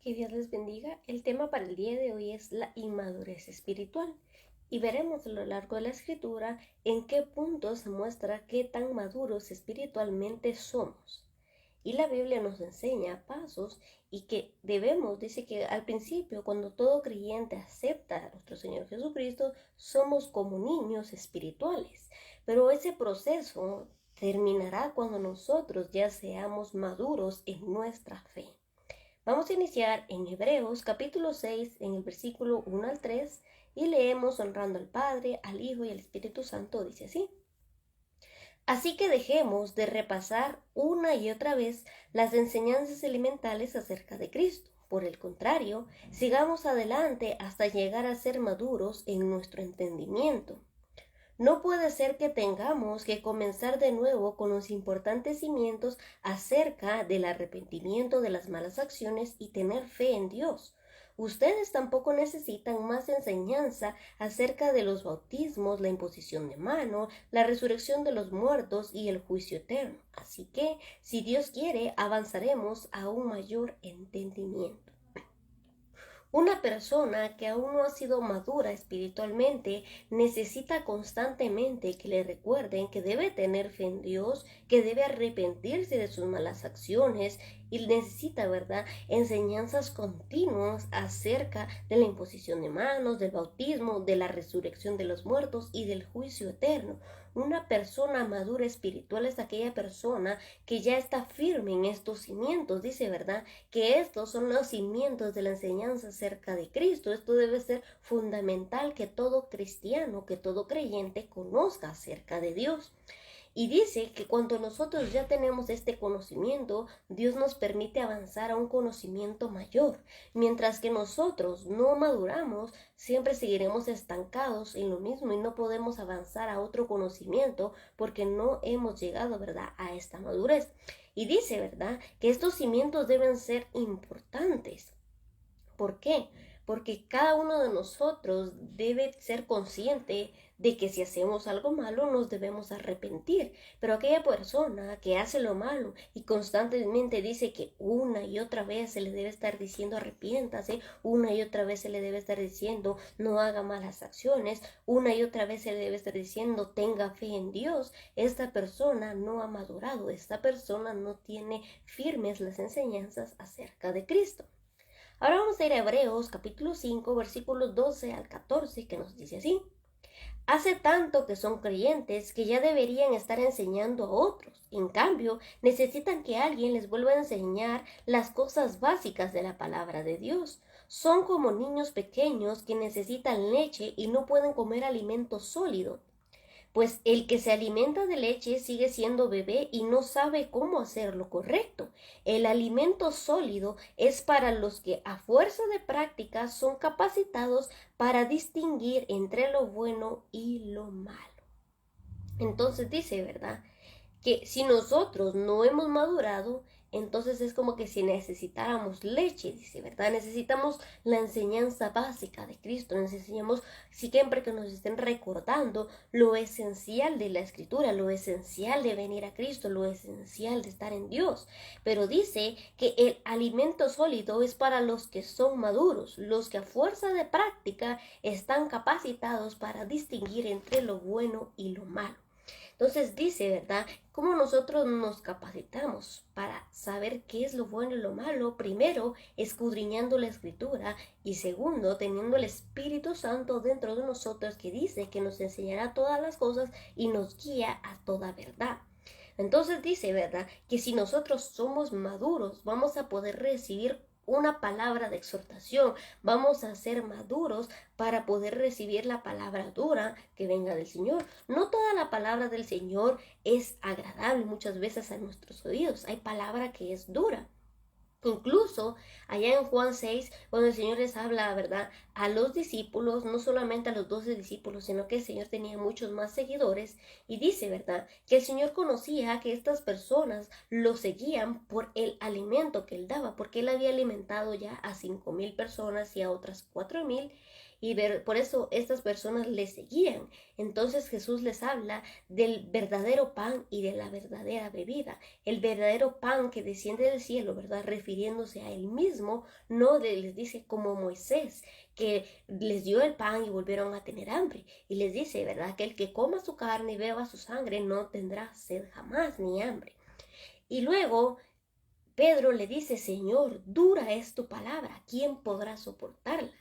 Que Dios les bendiga. El tema para el día de hoy es la inmadurez espiritual y veremos a lo largo de la escritura en qué punto se muestra qué tan maduros espiritualmente somos. Y la Biblia nos enseña pasos y que debemos, dice que al principio, cuando todo creyente acepta a nuestro Señor Jesucristo, somos como niños espirituales. Pero ese proceso terminará cuando nosotros ya seamos maduros en nuestra fe. Vamos a iniciar en Hebreos capítulo 6, en el versículo 1 al 3, y leemos honrando al Padre, al Hijo y al Espíritu Santo, dice así. Así que dejemos de repasar una y otra vez las enseñanzas elementales acerca de Cristo. Por el contrario, sigamos adelante hasta llegar a ser maduros en nuestro entendimiento. No puede ser que tengamos que comenzar de nuevo con los importantes cimientos acerca del arrepentimiento de las malas acciones y tener fe en Dios. Ustedes tampoco necesitan más enseñanza acerca de los bautismos, la imposición de mano, la resurrección de los muertos y el juicio eterno. Así que, si Dios quiere, avanzaremos a un mayor entendimiento. Una persona que aún no ha sido madura espiritualmente necesita constantemente que le recuerden que debe tener fe en Dios, que debe arrepentirse de sus malas acciones y necesita, ¿verdad?, enseñanzas continuas acerca de la imposición de manos, del bautismo, de la resurrección de los muertos y del juicio eterno. Una persona madura espiritual es aquella persona que ya está firme en estos cimientos, dice, ¿verdad?, que estos son los cimientos de la enseñanza acerca de Cristo. Esto debe ser fundamental que todo cristiano, que todo creyente conozca acerca de Dios. Y dice que cuando nosotros ya tenemos este conocimiento, Dios nos permite avanzar a un conocimiento mayor. Mientras que nosotros no maduramos, siempre seguiremos estancados en lo mismo y no podemos avanzar a otro conocimiento porque no hemos llegado, ¿verdad?, a esta madurez. Y dice, ¿verdad?, que estos cimientos deben ser importantes. ¿Por qué? Porque cada uno de nosotros debe ser consciente de que si hacemos algo malo nos debemos arrepentir. Pero aquella persona que hace lo malo y constantemente dice que una y otra vez se le debe estar diciendo arrepiéntase, una y otra vez se le debe estar diciendo no haga malas acciones, una y otra vez se le debe estar diciendo tenga fe en Dios, esta persona no ha madurado, esta persona no tiene firmes las enseñanzas acerca de Cristo. Ahora vamos a ir a Hebreos capítulo 5, versículos 12 al 14, que nos dice así. Hace tanto que son creyentes que ya deberían estar enseñando a otros. En cambio, necesitan que alguien les vuelva a enseñar las cosas básicas de la palabra de Dios. Son como niños pequeños que necesitan leche y no pueden comer alimento sólido. Pues el que se alimenta de leche sigue siendo bebé y no sabe cómo hacer lo correcto. El alimento sólido es para los que a fuerza de práctica son capacitados para distinguir entre lo bueno y lo malo. Entonces dice, ¿verdad?, que si nosotros no hemos madurado, entonces es como que si necesitáramos leche, dice, ¿verdad? Necesitamos la enseñanza básica de Cristo, necesitamos siempre que nos estén recordando lo esencial de la Escritura, lo esencial de venir a Cristo, lo esencial de estar en Dios. Pero dice que el alimento sólido es para los que son maduros, los que a fuerza de práctica están capacitados para distinguir entre lo bueno y lo malo. Entonces dice, ¿verdad?, cómo nosotros nos capacitamos para saber qué es lo bueno y lo malo. Primero, escudriñando la Escritura, y segundo, teniendo el Espíritu Santo dentro de nosotros que dice que nos enseñará todas las cosas y nos guía a toda verdad. Entonces dice, ¿verdad?, que si nosotros somos maduros, vamos a poder recibir una palabra de exhortación, vamos a ser maduros para poder recibir la palabra dura que venga del Señor. No toda la palabra del Señor es agradable muchas veces a nuestros oídos, hay palabra que es dura. Incluso allá en Juan 6, cuando el Señor les habla, ¿verdad?, a los discípulos, no solamente a los 12 discípulos, sino que el Señor tenía muchos más seguidores, y dice, ¿verdad?, que el Señor conocía que estas personas lo seguían por el alimento que Él daba, porque Él había alimentado ya a 5,000 personas y a otras 4,000, por eso estas personas le seguían. Entonces Jesús les habla del verdadero pan y de la verdadera bebida. El verdadero pan que desciende del cielo, ¿verdad? Refiriéndose a él mismo, no les dice como Moisés, que les dio el pan y volvieron a tener hambre. Y les dice, ¿verdad? Que el que coma su carne y beba su sangre no tendrá sed jamás ni hambre. Y luego Pedro le dice, Señor, dura es tu palabra, ¿quién podrá soportarla?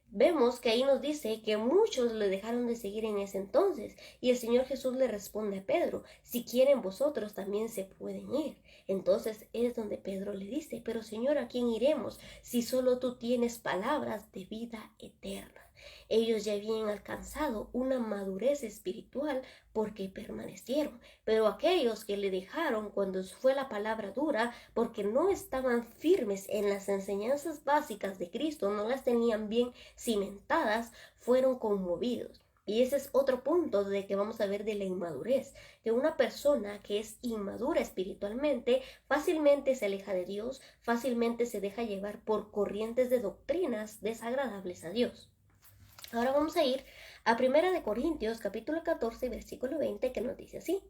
Vemos que ahí nos dice que muchos le dejaron de seguir en ese entonces, y el Señor Jesús le responde a Pedro, si quieren vosotros también se pueden ir. Entonces es donde Pedro le dice, pero Señor, ¿a quién iremos si solo tú tienes palabras de vida eterna? Ellos ya habían alcanzado una madurez espiritual porque permanecieron, pero aquellos que le dejaron cuando fue la palabra dura, porque no estaban firmes en las enseñanzas básicas de Cristo, no las tenían bien cimentadas, fueron conmovidos. Y ese es otro punto de que vamos a ver de la inmadurez, que una persona que es inmadura espiritualmente fácilmente se aleja de Dios, fácilmente se deja llevar por corrientes de doctrinas desagradables a Dios. Ahora vamos a ir a 1 Corintios capítulo 14 versículo 20 que nos dice así: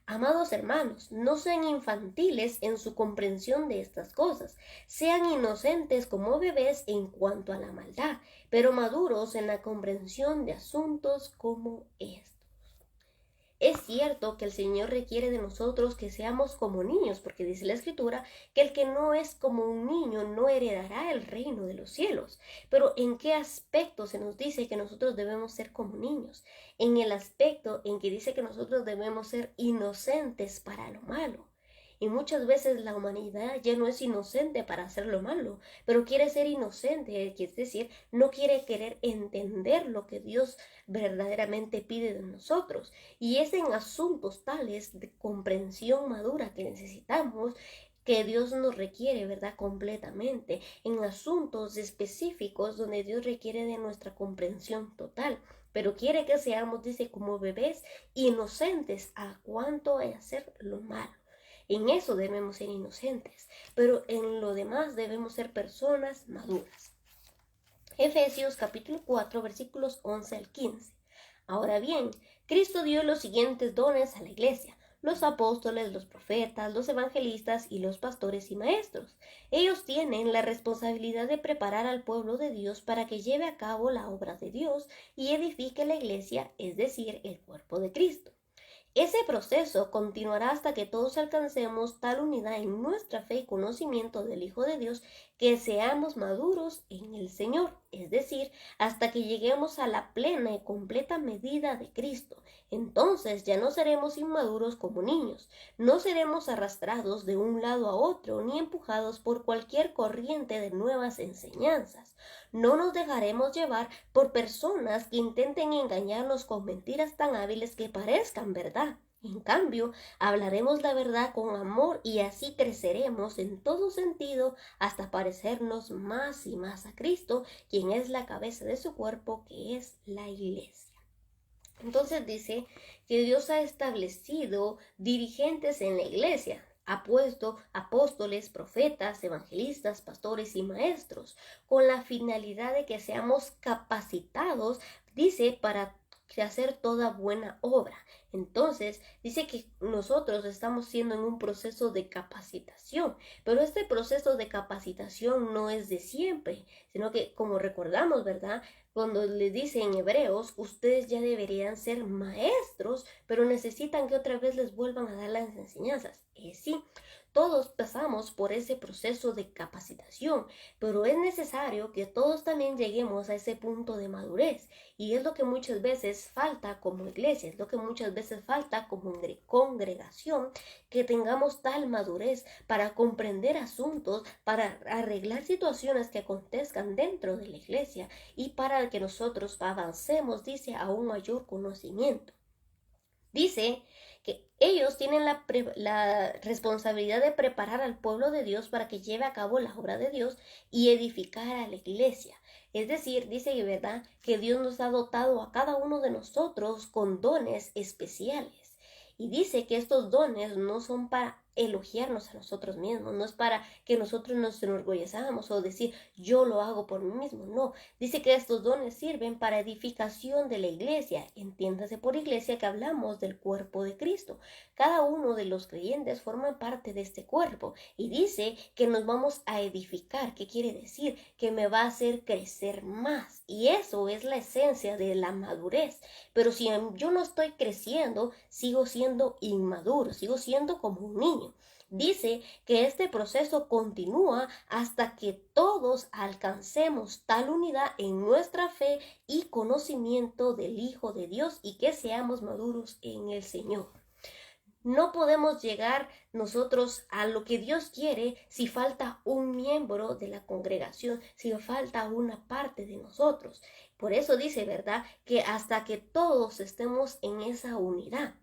Amados hermanos, no sean infantiles en su comprensión de estas cosas, sean inocentes como bebés en cuanto a la maldad, pero maduros en la comprensión de asuntos como estos. Es cierto que el Señor requiere de nosotros que seamos como niños, porque dice la Escritura que el que no es como un niño no heredará el reino de los cielos. Pero ¿en qué aspecto se nos dice que nosotros debemos ser como niños? En el aspecto en que dice que nosotros debemos ser inocentes para lo malo. Y muchas veces la humanidad ya no es inocente para hacer lo malo, pero quiere ser inocente, es decir, no quiere querer entender lo que Dios verdaderamente pide de nosotros. Y es en asuntos tales de comprensión madura que necesitamos, que Dios nos requiere, ¿verdad? Completamente, en asuntos específicos donde Dios requiere de nuestra comprensión total, pero quiere que seamos, dice, como bebés inocentes a cuanto a hacer lo malo. En eso debemos ser inocentes, pero en lo demás debemos ser personas maduras. Efesios capítulo 4 versículos 11 al 15. Ahora bien, Cristo dio los siguientes dones a la iglesia: los apóstoles, los profetas, los evangelistas y los pastores y maestros. Ellos tienen la responsabilidad de preparar al pueblo de Dios para que lleve a cabo la obra de Dios y edifique la iglesia, es decir, el cuerpo de Cristo. Ese proceso continuará hasta que todos alcancemos tal unidad en nuestra fe y conocimiento del Hijo de Dios que seamos maduros en el Señor, es decir, hasta que lleguemos a la plena y completa medida de Cristo. Entonces ya no seremos inmaduros como niños, no seremos arrastrados de un lado a otro ni empujados por cualquier corriente de nuevas enseñanzas. No nos dejaremos llevar por personas que intenten engañarnos con mentiras tan hábiles que parezcan verdad. En cambio, hablaremos la verdad con amor y así creceremos en todo sentido hasta parecernos más y más a Cristo, quien es la cabeza de su cuerpo, que es la iglesia. Entonces dice que Dios ha establecido dirigentes en la iglesia. Ha puesto apóstoles, profetas, evangelistas, pastores y maestros, con la finalidad de que seamos capacitados, dice, para hacer toda buena obra. Entonces dice que nosotros estamos siendo en un proceso de capacitación, pero este proceso de capacitación no es de siempre, sino que, como recordamos, ¿verdad?, cuando les dice en Hebreos, ustedes ya deberían ser maestros, pero necesitan que otra vez les vuelvan a dar las enseñanzas. Sí, todos pasamos por ese proceso de capacitación, pero es necesario que todos también lleguemos a ese punto de madurez. Y es lo que muchas veces falta como iglesia, es lo que muchas veces falta como congregación, que tengamos tal madurez para comprender asuntos, para arreglar situaciones que acontezcan dentro de la iglesia y para que nosotros avancemos, dice, a un mayor conocimiento. Dice que ellos tienen la responsabilidad de preparar al pueblo de Dios para que lleve a cabo la obra de Dios y edificar a la iglesia. Es decir, dice, ¿verdad?, que Dios nos ha dotado a cada uno de nosotros con dones especiales. Y dice que estos dones no son para elogiarnos a nosotros mismos, no es para que nosotros nos enorgullezcamos o decir yo lo hago por mí mismo, no. Dice que estos dones sirven para edificación de la iglesia. Entiéndase por iglesia que hablamos del cuerpo de Cristo. Cada uno de los creyentes forma parte de este cuerpo y dice que nos vamos a edificar. ¿Qué quiere decir? Que me va a hacer crecer más, y eso es la esencia de la madurez. Pero si yo no estoy creciendo, sigo siendo inmaduro, sigo siendo como un niño. Dice que este proceso continúa hasta que todos alcancemos tal unidad en nuestra fe y conocimiento del Hijo de Dios y que seamos maduros en el Señor. No podemos llegar nosotros a lo que Dios quiere si falta un miembro de la congregación, si falta una parte de nosotros. Por eso dice, ¿verdad?, que hasta que todos estemos en esa unidad.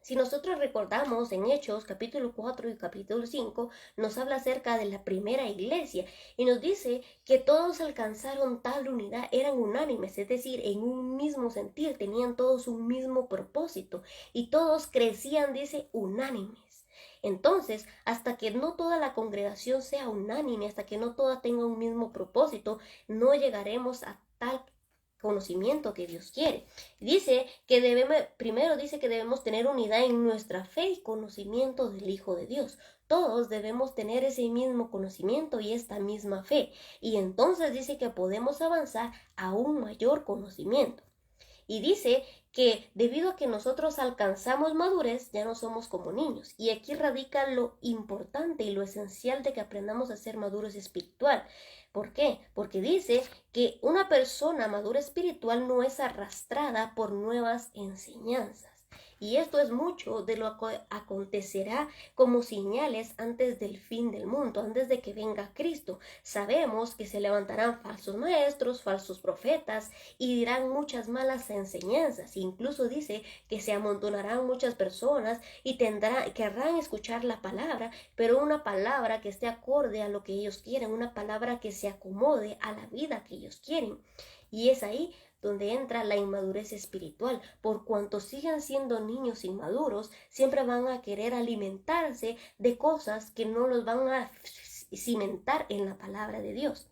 Si nosotros recordamos en Hechos capítulo 4 y capítulo 5, nos habla acerca de la primera iglesia y nos dice que todos alcanzaron tal unidad, eran unánimes, es decir, en un mismo sentir, tenían todos un mismo propósito y todos crecían, dice, unánimes. Entonces, hasta que no toda la congregación sea unánime, hasta que no toda tenga un mismo propósito, no llegaremos a tal conocimiento que Dios quiere. Primero dice que debemos tener unidad en nuestra fe y conocimiento del Hijo de Dios. Todos debemos tener ese mismo conocimiento y esta misma fe. Y entonces dice que podemos avanzar a un mayor conocimiento. Y dice que debido a que nosotros alcanzamos madurez, ya no somos como niños. Y aquí radica lo importante y lo esencial de que aprendamos a ser maduros espiritual. ¿Por qué? Porque dice que una persona madura espiritual no es arrastrada por nuevas enseñanzas. Y esto es mucho de lo que acontecerá como señales antes del fin del mundo, antes de que venga Cristo. Sabemos que se levantarán falsos maestros, falsos profetas y dirán muchas malas enseñanzas. Incluso dice que se amontonarán muchas personas y querrán escuchar la palabra, pero una palabra que esté acorde a lo que ellos quieren, una palabra que se acomode a la vida que ellos quieren. Y es ahí donde entra la inmadurez espiritual. Por cuanto sigan siendo niños inmaduros, siempre van a querer alimentarse de cosas que no los van a cimentar en la palabra de Dios.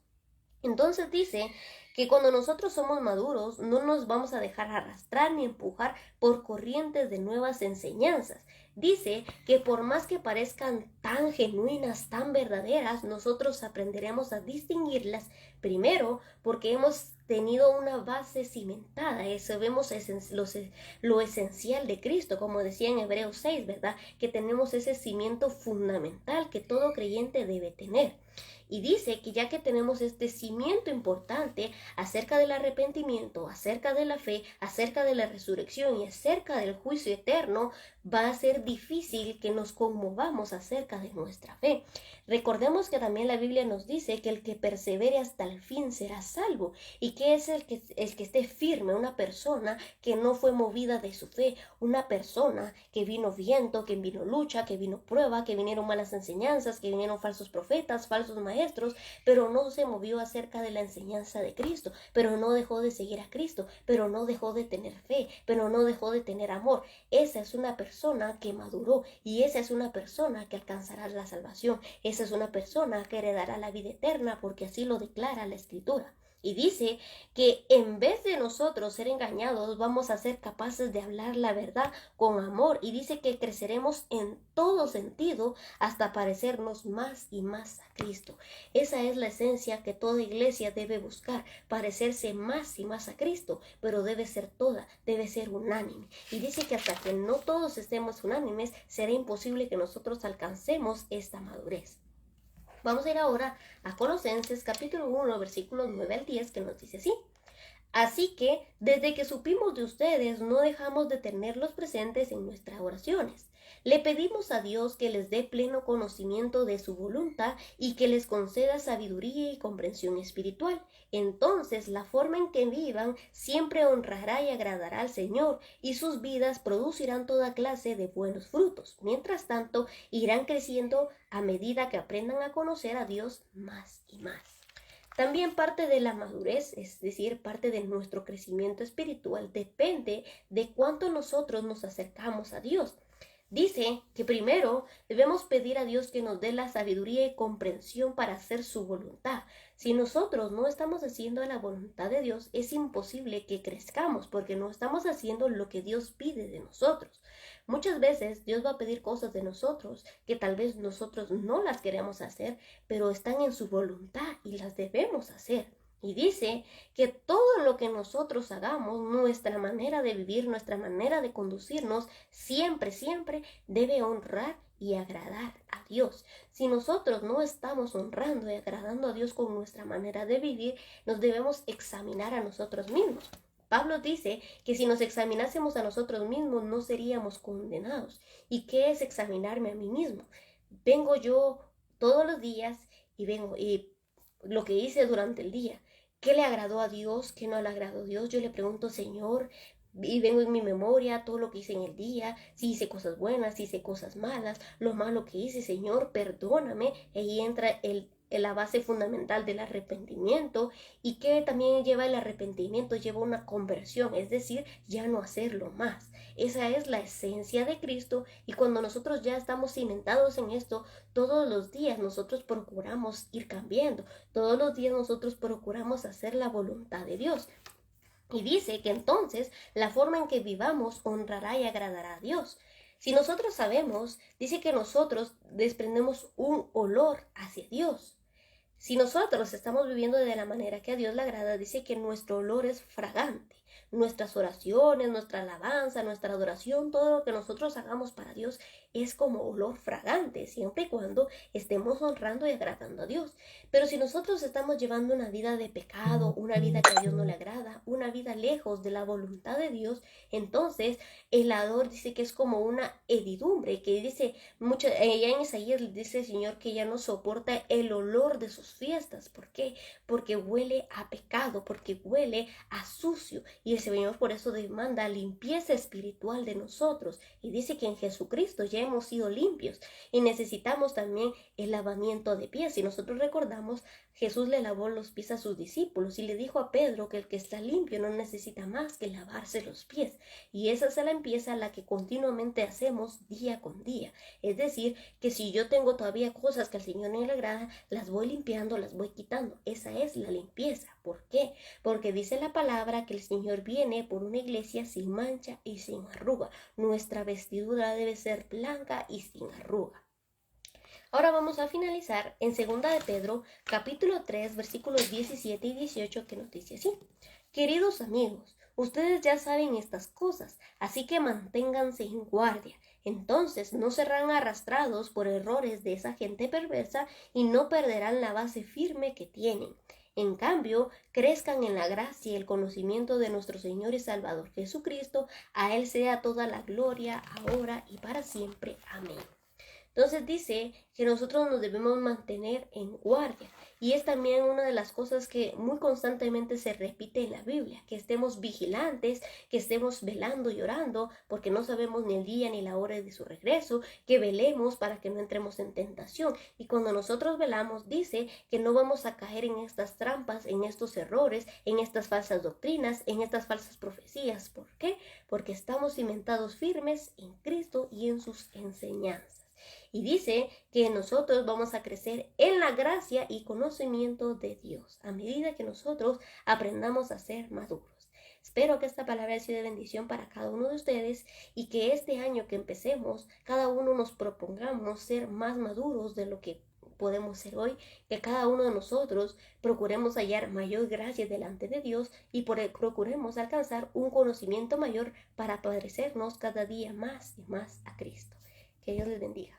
Entonces dice que cuando nosotros somos maduros no nos vamos a dejar arrastrar ni empujar por corrientes de nuevas enseñanzas. Dice que por más que parezcan tan genuinas, tan verdaderas, nosotros aprenderemos a distinguirlas primero porque hemos tenido una base cimentada. Vemos lo esencial de Cristo, como decía en Hebreos 6, ¿verdad? Que tenemos ese cimiento fundamental que todo creyente debe tener. Y dice que ya que tenemos este cimiento importante acerca del arrepentimiento, acerca de la fe, acerca de la resurrección y acerca del juicio eterno, va a ser difícil que nos conmovamos acerca de nuestra fe. Recordemos que también la Biblia nos dice que el que persevere hasta el fin será salvo. ¿Y qué es el que esté firme? Una persona que no fue movida de su fe, una persona que vino viento, que vino lucha, que vino prueba, que vinieron malas enseñanzas, que vinieron falsos profetas, falsos maestros, pero no se movió acerca de la enseñanza de Cristo, pero no dejó de seguir a Cristo, pero no dejó de tener fe, pero no dejó de tener amor. Esa es una persona que maduró y esa es una persona que alcanzará la salvación. Esa es una persona que heredará la vida eterna porque así lo declara la Escritura. Y dice que en vez de nosotros ser engañados, vamos a ser capaces de hablar la verdad con amor. Y dice que creceremos en todo sentido hasta parecernos más y más a Cristo. Esa es la esencia que toda iglesia debe buscar, parecerse más y más a Cristo, pero debe ser toda, debe ser unánime. Y dice que hasta que no todos estemos unánimes, será imposible que nosotros alcancemos esta madurez. Vamos a ir ahora a Colosenses capítulo 1, versículos 9 al 10, que nos dice así. Así que, desde que supimos de ustedes, no dejamos de tenerlos presentes en nuestras oraciones. Le pedimos a Dios que les dé pleno conocimiento de su voluntad y que les conceda sabiduría y comprensión espiritual. Entonces, la forma en que vivan siempre honrará y agradará al Señor, y sus vidas producirán toda clase de buenos frutos. Mientras tanto, irán creciendo a medida que aprendan a conocer a Dios más y más. También parte de la madurez, es decir, parte de nuestro crecimiento espiritual, depende de cuánto nosotros nos acercamos a Dios. Dice que primero debemos pedir a Dios que nos dé la sabiduría y comprensión para hacer su voluntad. Si nosotros no estamos haciendo la voluntad de Dios, es imposible que crezcamos porque no estamos haciendo lo que Dios pide de nosotros. Muchas veces Dios va a pedir cosas de nosotros que tal vez nosotros no las queremos hacer, pero están en su voluntad y las debemos hacer. Y dice que todo lo que nosotros hagamos, nuestra manera de vivir, nuestra manera de conducirnos, siempre, siempre debe honrar y agradar a Dios. Si nosotros no estamos honrando y agradando a Dios con nuestra manera de vivir, nos debemos examinar a nosotros mismos. Pablo dice que si nos examinásemos a nosotros mismos no seríamos condenados. ¿Y qué es examinarme a mí mismo? Vengo yo todos los días y vengo y lo que hice durante el día. ¿Qué le agradó a Dios? ¿Qué no le agradó a Dios? Yo le pregunto, Señor, y vengo en mi memoria todo lo que hice en el día, si hice cosas buenas, si hice cosas malas, lo malo que hice, Señor, perdóname. Ahí entra la base fundamental del arrepentimiento. Y que también lleva el arrepentimiento, lleva una conversión, es decir, ya no hacerlo más. Esa es la esencia de Cristo, y cuando nosotros ya estamos cimentados en esto, todos los días nosotros procuramos ir cambiando, todos los días nosotros procuramos hacer la voluntad de Dios. Y dice que entonces la forma en que vivamos honrará y agradará a Dios. Si nosotros sabemos, dice que nosotros desprendemos un olor hacia Dios. Si nosotros estamos viviendo de la manera que a Dios le agrada, dice que nuestro olor es fragante. Nuestras oraciones, nuestra alabanza, nuestra adoración, todo lo que nosotros hagamos para Dios es como olor fragante, siempre y cuando estemos honrando y agradando a Dios. Pero si nosotros estamos llevando una vida de pecado, una vida que a Dios no le agrada, una vida lejos de la voluntad de Dios, entonces el olor dice que es como una hedidumbre, que dice mucho, allá en Isaías dice el Señor que ya no soporta el olor de sus fiestas. ¿Por qué? Porque huele a pecado, porque huele a sucio. Y el Señor por eso demanda limpieza espiritual de nosotros. Y dice que en Jesucristo ya hemos sido limpios. Y necesitamos también el lavamiento de pies. Si nosotros recordamos, Jesús le lavó los pies a sus discípulos y le dijo a Pedro que el que está limpio no necesita más que lavarse los pies. Y esa es la limpieza la que continuamente hacemos día con día. Es decir, que si yo tengo todavía cosas que al Señor no le agrada, las voy limpiando, las voy quitando. Esa es la limpieza. ¿Por qué? Porque dice la palabra que el Señor viene por una iglesia sin mancha y sin arruga. Nuestra vestidura debe ser blanca y sin arruga. Ahora vamos a finalizar en 2 de Pedro, capítulo 3, versículos 17 y 18, que nos dice así: Queridos amigos, ustedes ya saben estas cosas, así que manténganse en guardia. Entonces no serán arrastrados por errores de esa gente perversa y no perderán la base firme que tienen. En cambio, crezcan en la gracia y el conocimiento de nuestro Señor y Salvador Jesucristo. A Él sea toda la gloria, ahora y para siempre. Amén. Entonces dice que nosotros nos debemos mantener en guardia. Y es también una de las cosas que muy constantemente se repite en la Biblia, que estemos vigilantes, que estemos velando y orando, porque no sabemos ni el día ni la hora de su regreso, que velemos para que no entremos en tentación. Y cuando nosotros velamos, dice que no vamos a caer en estas trampas, en estos errores, en estas falsas doctrinas, en estas falsas profecías. ¿Por qué? Porque estamos cimentados firmes en Cristo y en sus enseñanzas. Y dice que nosotros vamos a crecer en la gracia y conocimiento de Dios a medida que nosotros aprendamos a ser maduros. Espero que esta palabra haya sido de bendición para cada uno de ustedes y que este año que empecemos, cada uno nos propongamos ser más maduros de lo que podemos ser hoy, que cada uno de nosotros procuremos hallar mayor gracia delante de Dios y procuremos alcanzar un conocimiento mayor para parecernos cada día más y más a Cristo. Que Dios les bendiga.